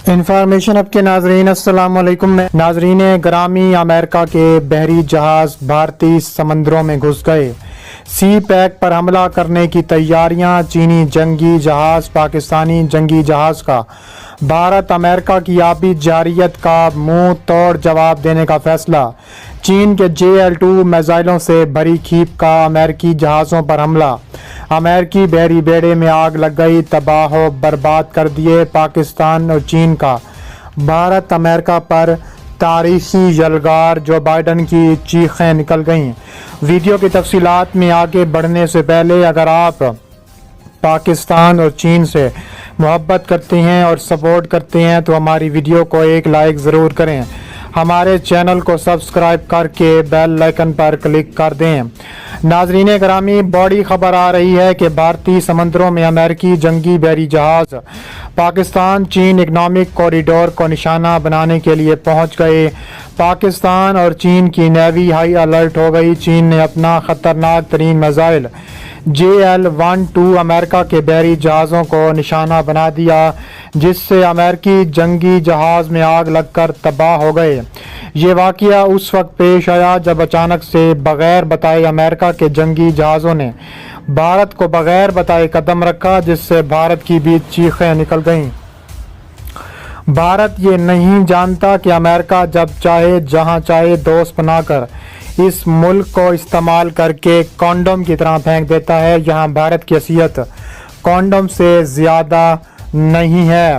Information اب کے ناظرین السلام علیکم۔ ناظرین گرامی، امریکہ کے بحری جہاز بھارتی سمندروں میں گھس گئے۔ سی پیک پر حملہ کرنے کی تیاریاں، چینی جنگی جہاز پاکستانی جنگی جہاز کا بھارت امریکہ کی آبی جارحیت کا منہ توڑ جواب دینے کا فیصلہ، چین کے JL-2 میزائلوں سے بھری کھیپ کا امریکی جہازوں پر حملہ، امریکی بحری بیڑے میں آگ لگ گئی، تباہ و برباد کر دیے پاکستان اور چین کا بھارت امریکہ پر تاریخی یلغار، جو بائیڈن کی چیخیں نکل گئیں۔ ویڈیو کی تفصیلات میں آگے بڑھنے سے پہلے اگر آپ پاکستان اور چین سے محبت کرتے ہیں اور سپورٹ کرتے ہیں تو ہماری ویڈیو کو ایک لائک ضرور کریں، ہمارے چینل کو سبسکرائب کر کے بیل آئیکن پر کلک کر دیں۔ ناظرین گرامی، بڑی خبر آ رہی ہے کہ بھارتی سمندروں میں امریکی جنگی بحری جہاز پاکستان چین اکنامک کوریڈور کو نشانہ بنانے کے لیے پہنچ گئے۔ پاکستان اور چین کی نیوی ہائی الرٹ ہو گئی۔ چین نے اپنا خطرناک ترین میزائل JL-12 امریکہ کے بحری جہازوں کو نشانہ بنا دیا، جس سے امریکی جنگی جہاز میں آگ لگ کر تباہ ہو گئے۔ یہ واقعہ اس وقت پیش آیا جب اچانک سے بغیر بتائے امریکہ کے جنگی جہازوں نے بھارت کو بغیر بتائے قدم رکھا، جس سے بھارت کی بھی چیخیں نکل گئیں۔ بھارت یہ نہیں جانتا کہ امریکہ جب چاہے جہاں چاہے دوست بنا کر اس ملک کو استعمال کر کے کونڈوم کی طرح پھینک دیتا ہے۔ یہاں بھارت کی حیثیت کونڈوم سے زیادہ نہیں ہے۔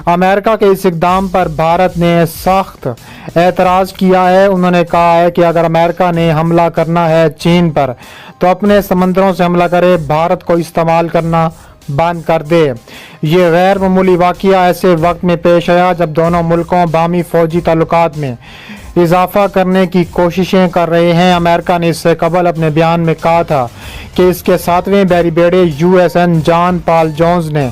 امریکہ کے اس اقدام پر بھارت نے سخت اعتراض کیا ہے۔ انہوں نے کہا ہے کہ اگر امریکہ نے حملہ کرنا ہے چین پر تو اپنے سمندروں سے حملہ کرے، بھارت کو استعمال کرنا بند کر دے۔ یہ غیر معمولی واقعہ ایسے وقت میں پیش آیا جب دونوں ملکوں باہمی فوجی تعلقات میں اضافہ کرنے کی کوششیں کر رہے ہیں۔ امریکہ نے اس سے قبل اپنے بیان میں کہا تھا کہ اس کے 7ویں بحری بیڑے USN جان پال جونز نے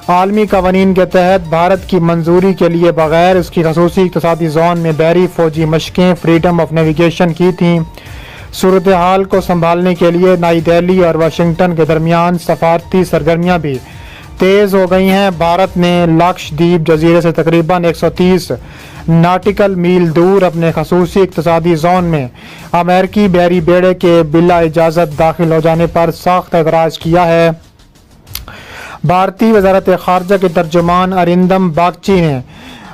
عالمی قوانین کے تحت بھارت کی منظوری کے لیے بغیر اس کی خصوصی اقتصادی زون میں بحری فوجی مشقیں فریڈم آف نیویگیشن کی تھیں۔ صورتحال کو سنبھالنے کے لیے نئی دہلی اور واشنگٹن کے درمیان سفارتی سرگرمیاں بھی تیز ہو گئی ہیں۔ بھارت نے لکشدیپ جزیرے سے تقریباً 130 ناٹیکل میل دور اپنے خصوصی اقتصادی زون میں امریکی بحری بیڑے کے بلا اجازت داخل ہو جانے پر سخت اعتراض کیا ہے۔ بھارتی وزارت خارجہ کے ترجمان ارندم باگچی نے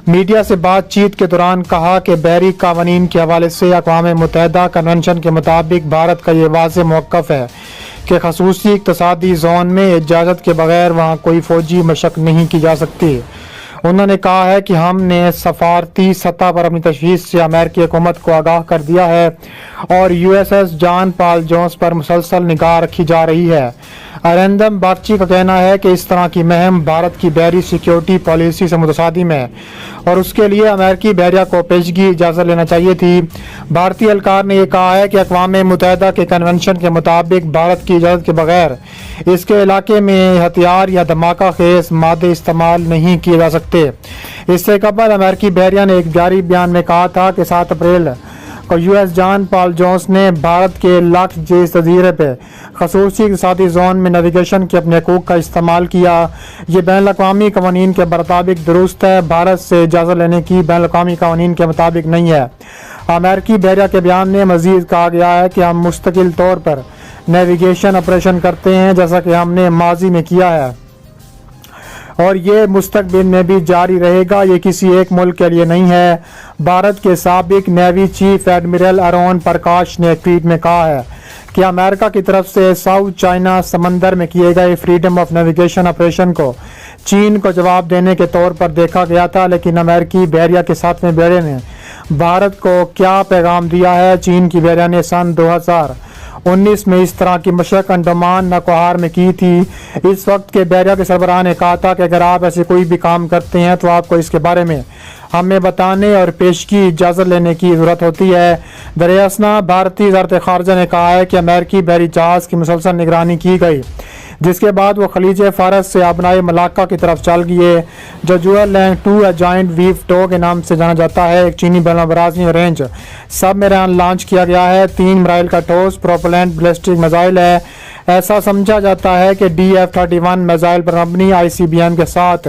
میڈیا سے بات چیت کے دوران کہا کہ بحری قوانین کے حوالے سے اقوام متحدہ کنونشن کے مطابق بھارت کا یہ واضح موقف ہے کہ خصوصی اقتصادی زون میں اجازت کے بغیر وہاں کوئی فوجی مشق نہیں کی جا سکتی۔ انہوں نے کہا ہے کہ ہم نے سفارتی سطح پر اپنی تشویش سے امریکی حکومت کو آگاہ کر دیا ہے اور USS جان پال جونز پر مسلسل نگاہ رکھی جا رہی ہے۔ ارندم باگچی کا کہنا ہے کہ اس طرح کی مہم بھارت کی بحری سیکیورٹی پالیسی سے متصادم ہے اور اس کے لیے امریکی بحریہ کو پیشگی اجازت لینا چاہیے تھی۔ بھارتی اہلکار نے یہ کہا ہے کہ اقوام متحدہ کے کنونشن کے مطابق بھارت کی اجازت کے بغیر اس کے علاقے میں ہتھیار یا دھماکہ خیز مادے استعمال نہیں کیے جا سکتے۔ اس سے قبل امریکی بحریہ نے ایک جاری بیان میں کہا تھا کہ 7 اپریل کو US جان پال جونز نے بھارت کے لکشدیپ جزیرے پہ خصوصی اقتصادی زون میں نیویگیشن کے اپنے حقوق کا استعمال کیا۔ یہ بین الاقوامی قوانین کے مطابق درست ہے، بھارت سے اجازت لینے کی بین الاقوامی قوانین کے مطابق نہیں ہے۔ امریکی بحریہ کے بیان میں مزید کہا گیا ہے کہ ہم مستقل طور پر نیویگیشن آپریشن کرتے ہیں، جیسا کہ ہم نے ماضی میں کیا ہے اور یہ مستقبل میں بھی جاری رہے گا۔ یہ کسی ایک ملک کے لیے نہیں ہے۔ بھارت کے سابق navy chief admiral Arun Prakash نے ایک ٹویٹ میں کہا ہے کہ امریکہ کی طرف سے ساؤتھ چائنا سمندر میں کیے گئے فریڈم آف نیویگیشن آپریشن کو چین کو جواب دینے کے طور پر دیکھا گیا تھا، لیکن امریکی بحریہ کے 7ویں بیڑے نے بھارت کو کیا پیغام دیا ہے؟ چین کی بحریہ نے سن 2019 میں اس طرح کی مشق انڈمان ناگہار میں کی تھی۔ اس وقت کے بحریہ کے سربراہ نے کہا تھا کہ اگر آپ ایسے کوئی بھی کام کرتے ہیں تو آپ کو اس کے بارے میں ہمیں بتانے اور پیشگی اجازت لینے کی ضرورت ہوتی ہے۔ دریں اثنا بھارتی وزارت خارجہ نے کہا ہے کہ امریکی بحری جہاز کی مسلسل نگرانی کی گئی، جس کے بعد وہ خلیج فارس سے آبنائے ملاقہ کی طرف چل گئے، جو Ju Lang 2 giant wave two کے نام سے جانا جاتا ہے۔ ایک چینی بین البراعظمی رینج سب میران لانچ کیا گیا ہے۔ 3 میزائل کا ٹھوس پروپیلنٹ بیلسٹک میزائل ہے۔ ایسا سمجھا جاتا ہے کہ DF-31 میزائل پر مبنی ICBM کے ساتھ